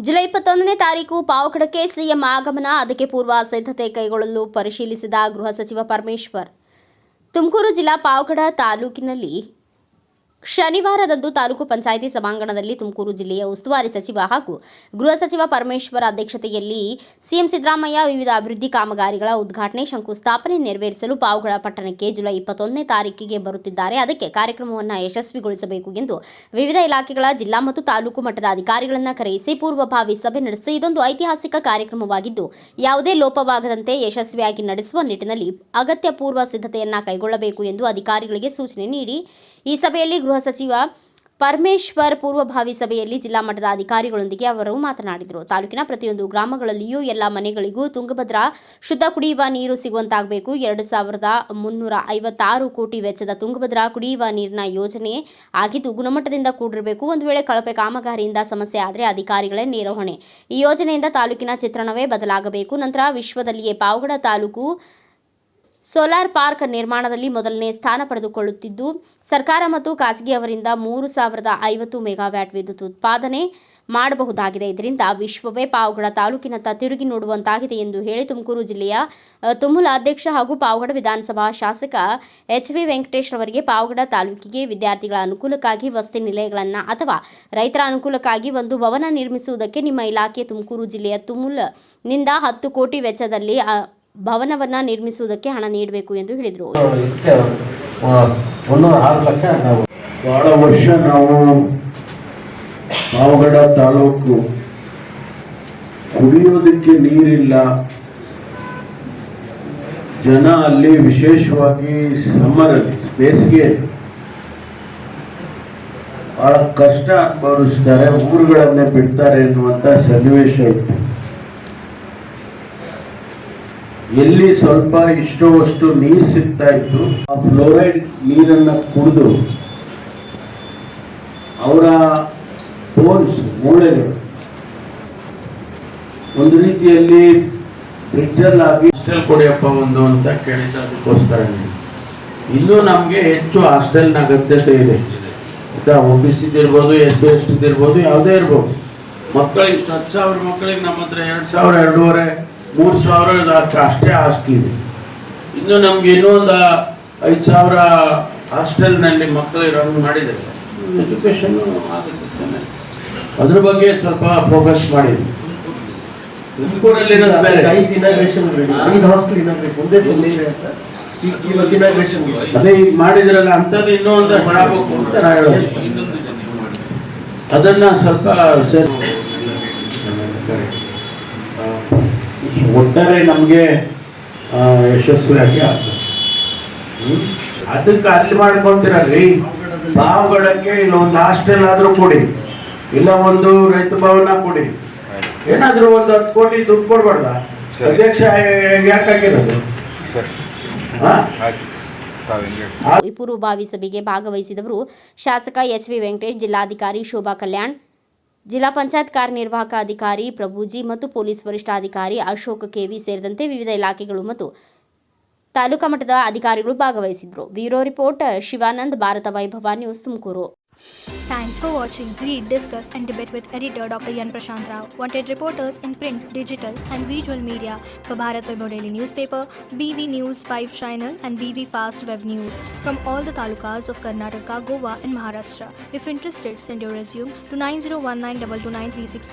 July 21ನೇ ತಾರೀಕು ಪಾವಗಡಕ್ಕೆ CM ಆಗಮನ, ಅದಕ್ಕೆ ಪೂರ್ವ ಸಿದ್ಧತೆ ಕೈಗೊಳ್ಳಲು ಪರಿಶೀಲಿಸಿದ ಗೃಹ ಸಚಿವ ಪರಮೇಶ್ವರ್. ತುಮಕೂರು ಜಿಲ್ಲಾ ಪಾವಗಡ ತಾಲೂಕಿನಲ್ಲಿ ಶನಿವಾರದಂದು ತಾಲೂಕು ಪಂಚಾಯಿತಿ ಸಭಾಂಗಣದಲ್ಲಿ ತುಮಕೂರು ಜಿಲ್ಲೆಯ ಉಸ್ತುವಾರಿ ಸಚಿವ ಹಾಗೂ ಗೃಹ ಸಚಿವ ಪರಮೇಶ್ವರ್ ಅಧ್ಯಕ್ಷತೆಯಲ್ಲಿ ಸಿಎಂ ಸಿದ್ದರಾಮಯ್ಯ ವಿವಿಧ ಅಭಿವೃದ್ಧಿ ಕಾಮಗಾರಿಗಳ ಉದ್ಘಾಟನೆ, ಶಂಕುಸ್ಥಾಪನೆ ನೆರವೇರಿಸಲು ಪಾವಗಡ ಪಟ್ಟಣಕ್ಕೆ ಜುಲೈ 21ನೇ ತಾರೀಕಿಗೆ ಬರುತ್ತಿದ್ದಾರೆ. ಅದಕ್ಕೆ ಕಾರ್ಯಕ್ರಮವನ್ನು ಯಶಸ್ವಿಗೊಳಿಸಬೇಕು ಎಂದು ವಿವಿಧ ಇಲಾಖೆಗಳ ಜಿಲ್ಲಾ ಮತ್ತು ತಾಲೂಕು ಮಟ್ಟದ ಅಧಿಕಾರಿಗಳನ್ನು ಕರೆಯಿಸಿ ಪೂರ್ವಭಾವಿ ಸಭೆ ನಡೆಸಿ ಇದೊಂದು ಐತಿಹಾಸಿಕ ಕಾರ್ಯಕ್ರಮವಾಗಿದ್ದು ಯಾವುದೇ ಲೋಪವಾಗದಂತೆ ಯಶಸ್ವಿಯಾಗಿ ನಡೆಸುವ ನಿಟ್ಟಿನಲ್ಲಿ ಅಗತ್ಯ ಪೂರ್ವ ಸಿದ್ಧತೆಯನ್ನು ಕೈಗೊಳ್ಳಬೇಕು ಎಂದು ಅಧಿಕಾರಿಗಳಿಗೆ ಸೂಚನೆ ನೀಡಿ ಈ ಸಭೆಯಲ್ಲಿ ಗೃಹ ಸಚಿವ ಪರಮೇಶ್ವರ್ ಪೂರ್ವಭಾವಿ ಸಭೆಯಲ್ಲಿ ಜಿಲ್ಲಾ ಮಟ್ಟದ ಅಧಿಕಾರಿಗಳೊಂದಿಗೆ ಅವರು ಮಾತನಾಡಿದರು. ತಾಲೂಕಿನ ಪ್ರತಿಯೊಂದು ಗ್ರಾಮಗಳಲ್ಲಿಯೂ ಎಲ್ಲ ಮನೆಗಳಿಗೂ ತುಂಗಭದ್ರಾ ಶುದ್ಧ ಕುಡಿಯುವ ನೀರು ಸಿಗುವಂತಾಗಬೇಕು. 2356 ಕೋಟಿ ವೆಚ್ಚದ ತುಂಗಭದ್ರಾ ಕುಡಿಯುವ ನೀರಿನ ಯೋಜನೆ ಆಗಿದ್ದು ಗುಣಮಟ್ಟದಿಂದ ಕೂಡಿರಬೇಕು. ಒಂದು ವೇಳೆ ಕಳಪೆ ಕಾಮಗಾರಿಯಿಂದ ಸಮಸ್ಯೆ ಆದರೆ ಅಧಿಕಾರಿಗಳೇ ನೇರ ಹೊಣೆ. ಈ ಯೋಜನೆಯಿಂದ ತಾಲೂಕಿನ ಚಿತ್ರಣವೇ ಬದಲಾಗಬೇಕು. ನಂತರ ವಿಶ್ವದಲ್ಲಿಯೇ ಪಾವಗಡ ತಾಲೂಕು ಸೋಲಾರ್ ಪಾರ್ಕ್ ನಿರ್ಮಾಣದಲ್ಲಿ ಮೊದಲನೇ ಸ್ಥಾನ ಪಡೆದುಕೊಳ್ಳುತ್ತಿದ್ದು ಸರ್ಕಾರ ಮತ್ತು ಖಾಸಗಿಯವರಿಂದ 3050 ಮೆಗಾವ್ಯಾಟ್ ವಿದ್ಯುತ್ ಉತ್ಪಾದನೆ ಮಾಡಬಹುದಾಗಿದೆ. ಇದರಿಂದ ವಿಶ್ವವೇ ಪಾವಗಡ ತಾಲೂಕಿನತ್ತ ತಿರುಗಿ ನೋಡುವಂತಾಗಿದೆ ಎಂದು ಹೇಳಿ ತುಮಕೂರು ಜಿಲ್ಲೆಯ ತುಮುಲ ಅಧ್ಯಕ್ಷ ಹಾಗೂ ಪಾವಗಡ ವಿಧಾನಸಭಾ ಶಾಸಕ ಎಚ್.ವಿ. ವೆಂಕಟೇಶ್ ಅವರಿಗೆ ಪಾವಗಡ ತಾಲೂಕಿಗೆ ವಿದ್ಯಾರ್ಥಿಗಳ ಅನುಕೂಲಕ್ಕಾಗಿ ವಸತಿ ನಿಲಯಗಳನ್ನು ಅಥವಾ ರೈತರ ಅನುಕೂಲಕ್ಕಾಗಿ ಒಂದು ಭವನ ನಿರ್ಮಿಸುವುದಕ್ಕೆ ನಿಮ್ಮ ಇಲಾಖೆ ತುಮಕೂರು ಜಿಲ್ಲೆಯ ತುಮುಲ್ನಿಂದ 10 ಕೋಟಿ ವೆಚ್ಚದಲ್ಲಿ ಭವನವನ್ನು ನಿರ್ಮಿಸುವುದಕ್ಕೆ ಹಣ ನೀಡಬೇಕು ಎಂದು ಹೇಳಿದರು. ಬಹಳ ವರ್ಷ ನಾವು ಪಾವಗಡ ತಾಲೂಕು ಕುಡಿಯೋದಕ್ಕೆ ನೀರಿಲ್ಲ, ಜನ ಅಲ್ಲಿ ವಿಶೇಷವಾಗಿ ಸಮ್ಮರಲ್ಲಿ ಬೇಸಿಗೆ ಬಹಳ ಕಷ್ಟ ಅನುಭವಿಸ್ತಾರೆ, ಊರುಗಳನ್ನೇ ಬಿಡ್ತಾರೆ ಎನ್ನುವಂತ ಸನ್ನಿವೇಶ ಇತ್ತು. ಎಲ್ಲಿ ಸ್ವಲ್ಪ ಇಷ್ಟೋ ಅಷ್ಟು ನೀರು ಸಿಗ್ತಾ ಇತ್ತು, ಆ ಫ್ಲೋರೈಡ್ ನೀರನ್ನ ಕುಡಿದು ಅವರ ಬೋನ್ಸ್ ಮೂಳೆಗಳು ಒಂದು ರೀತಿಯಲ್ಲಿ ಬ್ರಿಡ್ಜಲ್ ಆಗಿ ಹಾಸ್ಟೆಲ್ ಕೊಡಿಯಪ್ಪ ಒಂದು ಅಂತ ಕೇಳಿದ. ಅದಕ್ಕೋಸ್ಕರ ಇನ್ನೂ ನಮಗೆ ಹೆಚ್ಚು ಹಾಸ್ಟೆಲ್ನ ಅಗತ್ಯತೆ ಇದೆ. OBC ಇರ್ಬೋದು, SC/ST ಇರ್ಬೋದು, ಯಾವುದೇ ಇರ್ಬೋದು. ಮಕ್ಕಳಿಗೆ ಇಷ್ಟು 10,000 ಮಕ್ಕಳಿಗೆ ನಮ್ಮ ಹತ್ರ 2,000, 2,500, 3,000 ಅಷ್ಟೇ ಹಾಸ್ಟೆಲ್ ಇದೆ. ಇನ್ನು ನಮ್ಗೆ ಇನ್ನೂ ಒಂದು 5,000 ಹಾಸ್ಟೆಲ್ನಲ್ಲಿ ಮಕ್ಕಳು ಇರೋಂಗೆ ಮಾಡಿದ್ದಾರೆ. ಎಜುಕೇಶನ್ ಆಗುತ್ತೆ, ಅದ್ರ ಬಗ್ಗೆ ಸ್ವಲ್ಪ ಫೋಕಸ್ ಮಾಡಿದ್ವಿ. ತುಮಕೂರಲ್ಲಿ ಅದೇ ಈಗ ಮಾಡಿದ್ರಲ್ಲ ಅಂಥದ್ದು ಇನ್ನೂ ಒಂದು ಮಾಡಬೇಕು ಅಂತ ನಾ ಹೇಳೋದು. ಅದನ್ನ ಸ್ವಲ್ಪ ಒಟ್ಟಾರೆ ನಮಗೆ ಯಶಸ್ವಿಯಾಗಿ ಆಗ್ತದೆ. ಅದಕ್ಕೆ ಅಲ್ಲಿ ಮಾಡ್ಕೊಳ್ತೀರಲ್ರಿ, ಪಾವಗಡಕ್ಕೆ ಇಲ್ಲ ಒಂದು ಹಾಸ್ಟೆಲ್ ಆದ್ರೂ ಕೊಡಿ, ಇಲ್ಲ ಒಂದು ರೈತ ಭವನ ಕೊಡಿ, ಏನಾದ್ರೂ ಒಂದು 10 ಕೋಟಿ ದುಡ್ಡು ಕೊಡ್ಬಾರ್ದ? ಅಧ್ಯಕ್ಷ ಯಾಕಾಗಿರೋದು? ಈ ಪೂರ್ವಭಾವಿ ಸಭೆಗೆ ಭಾಗವಹಿಸಿದವರು ಶಾಸಕ ಎಚ್.ವಿ. ವೆಂಕಟೇಶ್, ಜಿಲ್ಲಾಧಿಕಾರಿ ಶೋಭಾ ಕಲ್ಯಾಣ್, ಜಿಲ್ಲಾ ಪಂಚಾಯತ್ ಕಾರ್ಯನಿರ್ವಾಹಕ ಅಧಿಕಾರಿ ಪ್ರಭುಜಿ ಮತ್ತು ಪೊಲೀಸ್ ವರಿಷ್ಠಾಧಿಕಾರಿ ಅಶೋಕ್ ಕೆವಿ ಸೇರಿದಂತೆ ವಿವಿಧ ಇಲಾಖೆಗಳು ಮತ್ತು ತಾಲೂಕಾ ಮಟ್ಟದ ಅಧಿಕಾರಿಗಳು ಭಾಗವಹಿಸಿದರು. ಬ್ಯೂರೋ ರಿಪೋರ್ಟ್ ಶಿವಾನಂದ್, ಭಾರತ ವೈಭವ news, Tumakuru. Thanks for watching. Read, discuss and debate with editor Dr. Yan Prashant Rao. Wanted reporters in print, digital and visual media for Bharat Vaibhav Daily Newspaper, BV News 5 Channel and BV Fast Web News from all the talukas of Karnataka, Goa and Maharashtra. If interested, send your resume to 9019229369.